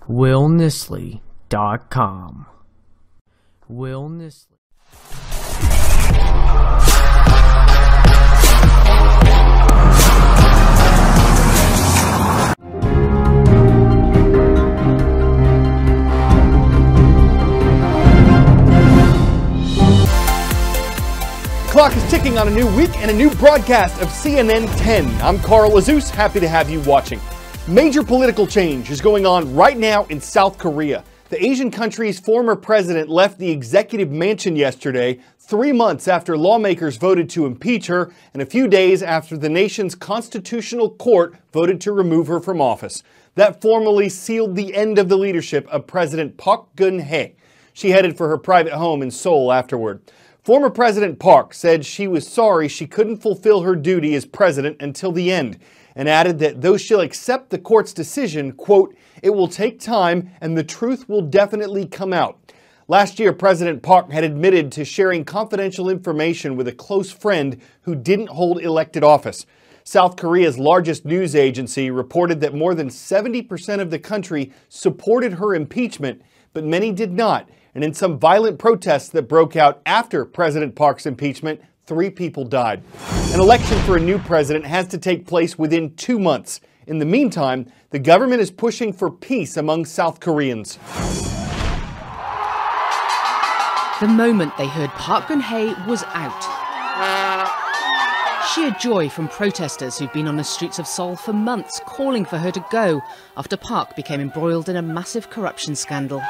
WillNisley.com. Will Nisley. Clock is ticking on a new week and a new broadcast of CNN 10. I'm Carl Azus, happy to have you watching. Major political change is going on right now in South Korea. The Asian country's former president left the executive mansion yesterday, 3 months after lawmakers voted to impeach her, and a few days after the nation's constitutional court voted to remove her from office. That formally sealed the end of the leadership of President Park Geun-hye. She headed for her private home in Seoul afterward. Former President Park said she was sorry she couldn't fulfill her duty as president until the end, and added that though she'll accept the court's decision, quote, "It will take time and the truth will definitely come out." Last year, President Park had admitted to sharing confidential information with a close friend who didn't hold elected office. South Korea's largest news agency reported that more than 70% of the country supported her impeachment, but many did not. And in some violent protests that broke out after President Park's impeachment, 3 people died. An election for a new president has to take place within 2 months. In the meantime, the government is pushing for peace among South Koreans. The moment they heard Park Geun-hye was out. Sheer joy from protesters who've been on the streets of Seoul for months calling for her to go after Park became embroiled in a massive corruption scandal.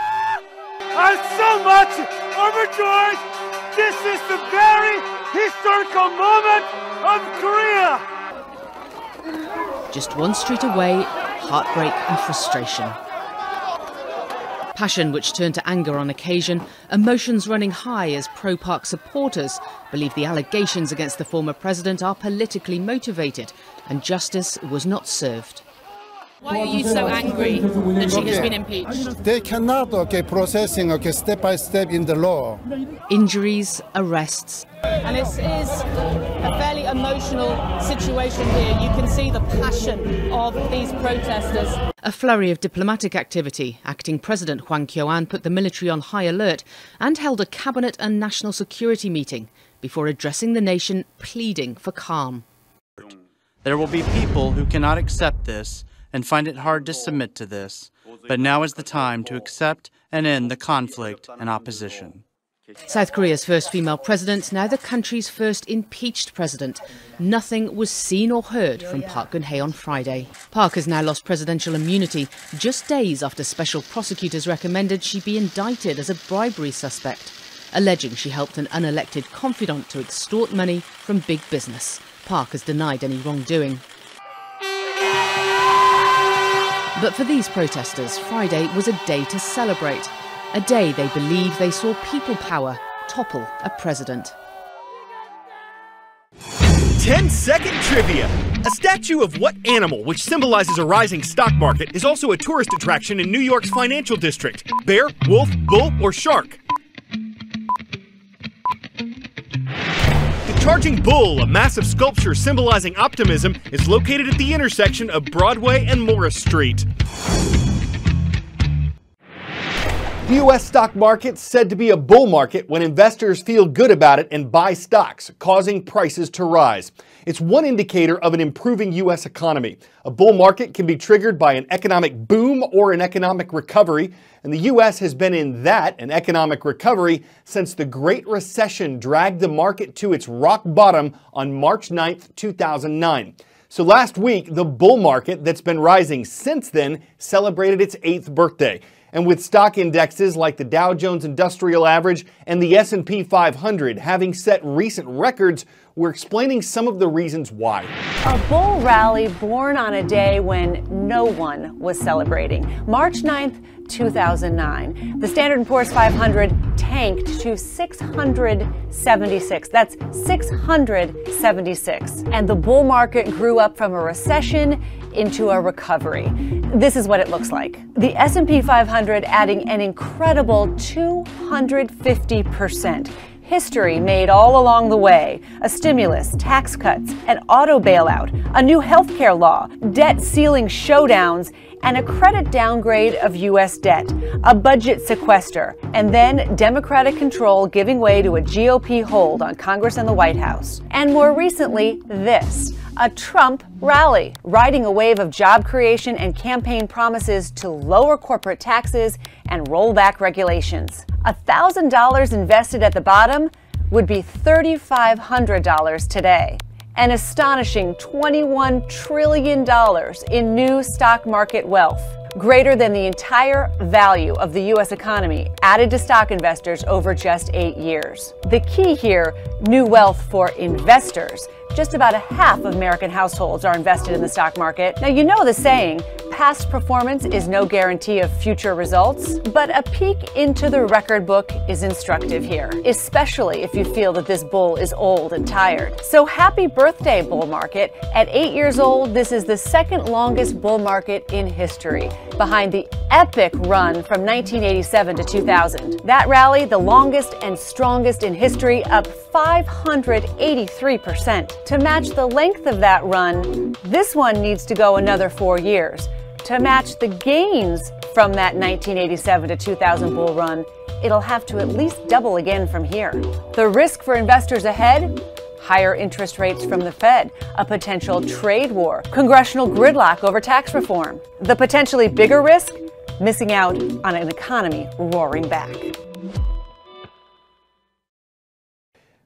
I'm so much overjoyed! This is the very historical moment of Korea! Just one street away, heartbreak and frustration. Passion which turned to anger on occasion, emotions running high as pro-Park supporters believe the allegations against the former president are politically motivated and justice was not served. Why are you so angry that she has been impeached? They cannot processing step by step in the law. Injuries, arrests. And this is a fairly emotional situation here. You can see the passion of these protesters. A flurry of diplomatic activity. Acting President Hwang Kyo-an put the military on high alert and held a cabinet and national security meeting before addressing the nation, pleading for calm. There will be people who cannot accept this and find it hard to submit to this, but now is the time to accept and end the conflict and opposition. South Korea's first female president, now the country's first impeached president. Nothing was seen or heard from Park Geun-hye on Friday. Park has now lost presidential immunity just days after special prosecutors recommended she be indicted as a bribery suspect, alleging she helped an unelected confidant to extort money from big business. Park has denied any wrongdoing. But for these protesters, Friday was a day to celebrate. A day they believe they saw people power topple a president. 10-second trivia. A statue of what animal, which symbolizes a rising stock market, is also a tourist attraction in New York's financial district? Bear, wolf, bull, or shark? The Charging Bull, a massive sculpture symbolizing optimism, is located at the intersection of Broadway and Morris Street. The U.S. stock market said to be a bull market when investors feel good about it and buy stocks, causing prices to rise. It's one indicator of an improving U.S. economy. A bull market can be triggered by an economic boom or an economic recovery, and the U.S. has been in an economic recovery, since the Great Recession dragged the market to its rock bottom on March 9th, 2009. So last week, the bull market that's been rising since then celebrated its 8th birthday. And with stock indexes like the Dow Jones Industrial Average and the S&P 500 having set recent records, we're explaining some of the reasons why. A bull rally born on a day when no one was celebrating. March 9th, 2009. The Standard & Poor's 500 tanked to 676. That's 676. And the bull market grew up from a recession into a recovery. This is what it looks like. The S&P 500 adding an incredible 250%. history made all along the way. A stimulus, tax cuts, an auto bailout, a new healthcare law, debt ceiling showdowns, and a credit downgrade of U.S. debt, a budget sequester, and then Democratic control giving way to a GOP hold on Congress and the White House. And more recently, this. A Trump rally, riding a wave of job creation and campaign promises to lower corporate taxes and roll back regulations. $1,000 invested at the bottom would be $3,500 today. An astonishing $21 trillion in new stock market wealth, greater than the entire value of the U.S. economy added to stock investors over just 8 years. The key here, new wealth for investors. Just about a half of American households are invested in the stock market. Now, you know the saying, past performance is no guarantee of future results, but a peek into the record book is instructive here, especially if you feel that this bull is old and tired. So happy birthday, bull market. At 8 years old, this is the second longest bull market in history, behind the epic run from 1987 to 2000. That rally, the longest and strongest in history, up 583%. To match the length of that run, this one needs to go another 4 years. To match the gains from that 1987 to 2000 bull run, it'll have to at least double again from here. The risk for investors ahead? Higher interest rates from the Fed, a potential trade war, congressional gridlock over tax reform. The potentially bigger risk? Missing out on an economy roaring back.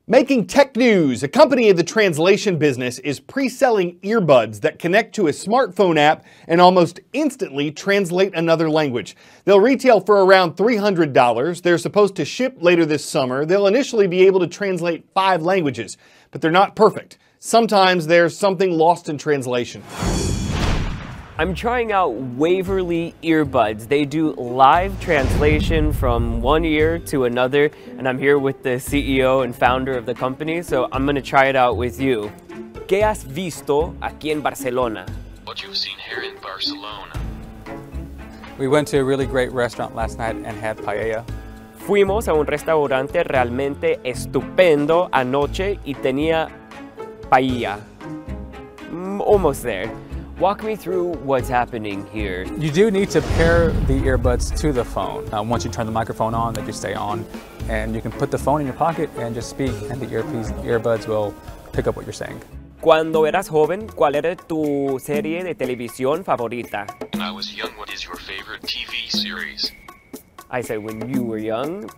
Making tech news, a company in the translation business is pre-selling earbuds that connect to a smartphone app and almost instantly translate another language. They'll retail for around $300. They're supposed to ship later this summer. They'll initially be able to translate 5 languages, but they're not perfect. Sometimes there's something lost in translation. I'm trying out Waverly earbuds. They do live translation from one ear to another, and I'm here with the CEO and founder of the company, so I'm gonna try it out with you. ¿Qué has visto aquí en Barcelona? What you've seen here in Barcelona. We went to a really great restaurant last night and had paella. Fuimos a un restaurante realmente estupendo anoche y tenía paella. Almost there. Walk me through what's happening here. You do need to pair the earbuds to the phone. Once you turn the microphone on, they just stay on, and you can put the phone in your pocket and just speak, and the earbuds will pick up what you're saying. Cuando eras joven, ¿cuál era tu serie de televisión favorita? When I was young, what is your favorite TV series? I said, when you were young,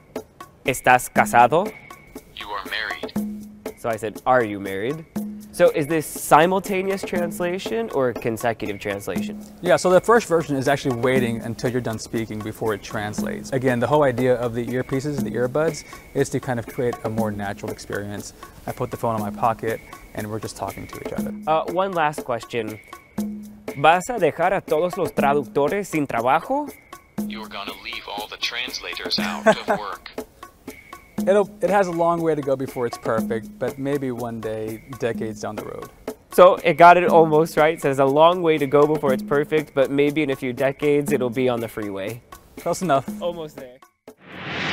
¿estás casado? You are married. So I said, are you married? So is this simultaneous translation or consecutive translation? Yeah, so the first version is actually waiting until you're done speaking before it translates. Again, the whole idea of the earpieces, the earbuds, is to kind of create a more natural experience. I put the phone in my pocket and we're just talking to each other. One last question. ¿Vas a dejar a todos los traductores sin trabajo? You're gonna leave all the translators out of work. It has a long way to go before it's perfect, but maybe one day, decades down the road. So it got it almost right. It says a long way to go before it's perfect, but maybe in a few decades it'll be on the freeway. Close enough. Almost there.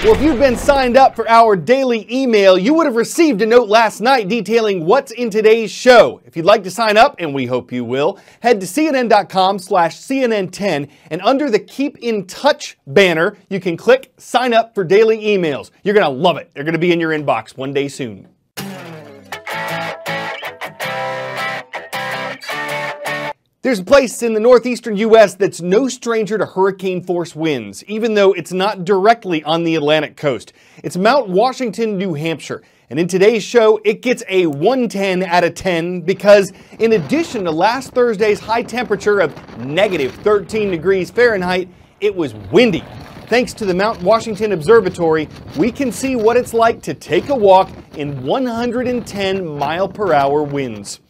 Well, if you've been signed up for our daily email, you would have received a note last night detailing what's in today's show. If you'd like to sign up, and we hope you will, head to cnn.com/CNN10, and under the Keep in Touch banner, you can click Sign Up for Daily Emails. You're going to love it. They're going to be in your inbox one day soon. There's a place in the northeastern U.S. that's no stranger to hurricane-force winds, even though it's not directly on the Atlantic coast. It's Mount Washington, New Hampshire. And in today's show, it gets a 110 out of 10 because in addition to last Thursday's high temperature of negative 13 degrees Fahrenheit, it was windy. Thanks to the Mount Washington Observatory, we can see what it's like to take a walk in 110-mile-per-hour winds.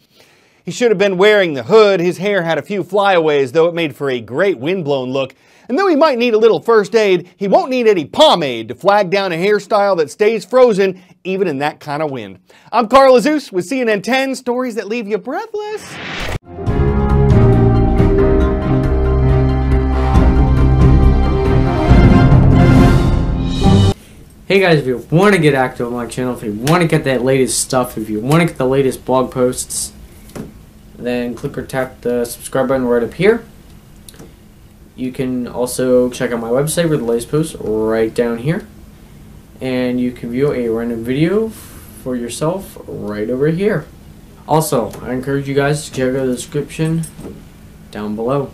He should have been wearing the hood. His hair had a few flyaways, though it made for a great windblown look. And though he might need a little first aid, he won't need any pomade to flag down a hairstyle that stays frozen even in that kind of wind. I'm Carl Azus with CNN 10, stories that leave you breathless. Hey guys, if you want to get active on my channel, if you want to get that latest stuff, if you want to get the latest blog posts, then click or tap the subscribe button right up here. You can also check out my website with the latest posts right down here. And you can view a random video for yourself right over here. Also, I encourage you guys to check out the description down below.